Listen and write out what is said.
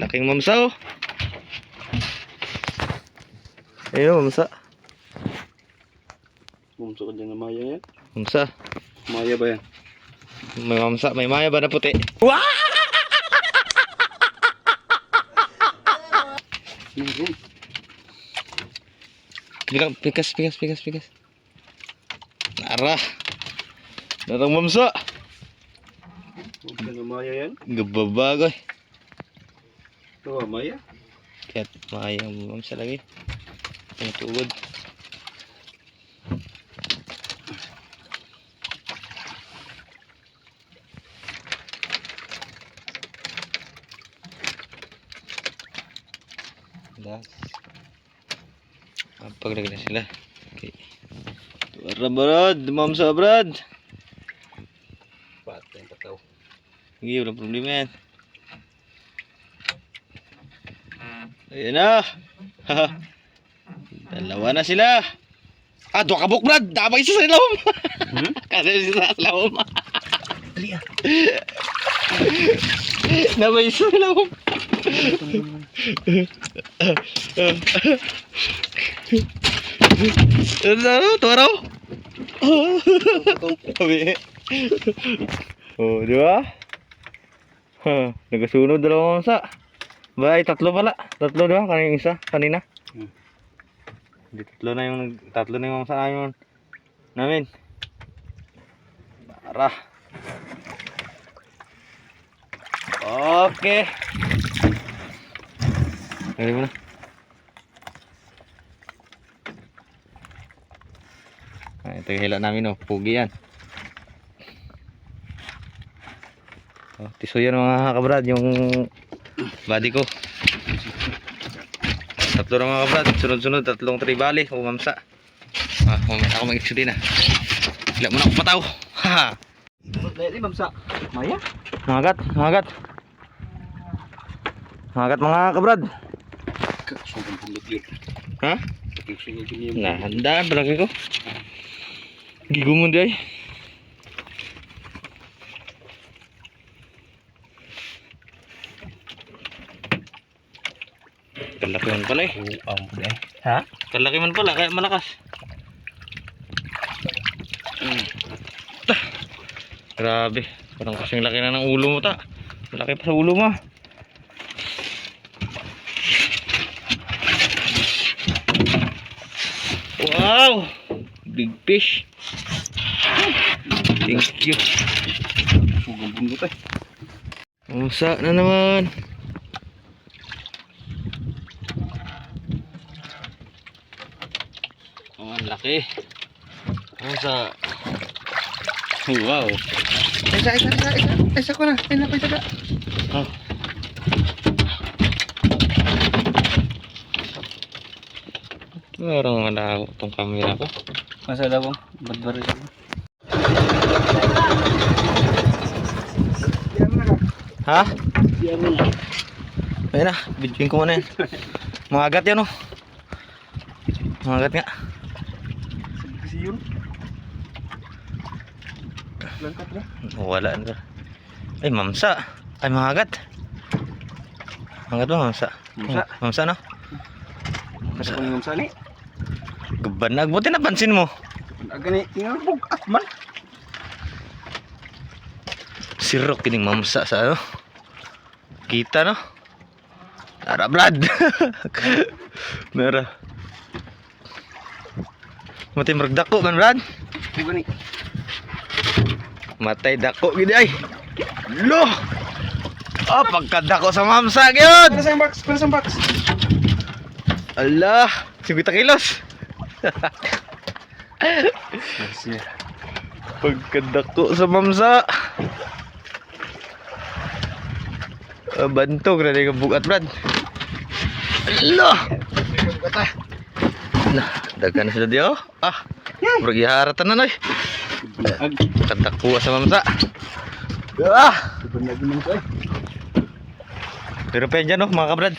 Laking mamsa oh. Ayun mamsa. Mamsa ka dyan na maya yan. Mamsa. Maya ba yan? May mamsa, may maya ba na puti? Wow! Bilang pikas. Nara. Narang mamsa. Mamsa na maya yan. Gababagoy. Ito ba maya? Kaya't maya mamsa lagi. Ang tuod. Das. Paglagay na sila. Okay. Tara brad, mamsa brad. Patay ang pataw. Hindi, walang problema yan. Ayan na. Dalawa na sila. Ah, dua kabuk brad. Damay isa sa ilawom. Kasi isa sa ilawom. Dali ah. Damay isa sa ilawom. Ano? Tuwaraw? Sabi. Oh, di ba? Nagasunod dalawang mamsa. Ba, ay tatlo pala. Tatlo di ba? Kanina isa. Kanina. Hindi tatlo na yung mamsa namin. Tara. Okay. Lagay mo na. Ito yung hila namin oh. Pugi yan. Oh, tiso yan mga kabrad. Yung body ko. Tatlo na mga kabrad. Sunod-sunod. Tatlong tribali. Umamsa. Ako mag-exudi na. Hila mo na ako pataw. Haha. Dali mamsa. Maya? Mangagat. Mangagat mga kabrad. Sugang pulot yun. Ha? Sugang yun. Nah, handaan palagi ko. Gigumon di ay. Kalaki man pala eh. Ha? Kalaki man pala, kaya malakas. Grabe. Parang kasing laki na ng ulo mo ta. Malaki pa sa ulo mo. Wow! Big fish. Thank you. Sugang pulot eh. Mamsa na naman. Oh, ang laki. Mamsa. Wow. Isa ko na. Ay, napay taga. Oh. Parang malako itong camera ko. Masa labong. Badbari ko. Ha? Diyan mo na. Ayun na, videoin ko muna yan. Mangagat yan oh. Mangagat nga. Kasi yun. Langkat na. Wala na. Ay, mamsa. Ay, mangagat. Mangagat ba mamsa? Mamsa. Mamsa no? Masa ko yung mamsa ni. Gabanag. Buti napansin mo. Agani, tingnan mo. At man. Sirok kining mamsa sa ano. Kita no. Tara brad. Nara. Matay maragdako man brad. Diba ni? Matay dako gid ay. Lo. Oh, pagkadako sa mamsa gyud. Pasang box. Allah, 50 kilos. Pagkadako sa mamsa. Bantog na yung bugat brad. Allah. Nah, dagan na sila diyo. Ah, murag iharatan na noy. Kadako sa mamsa. Ah, Diba na ginawa ko eh. pero pa yan dyan no mga kabrad.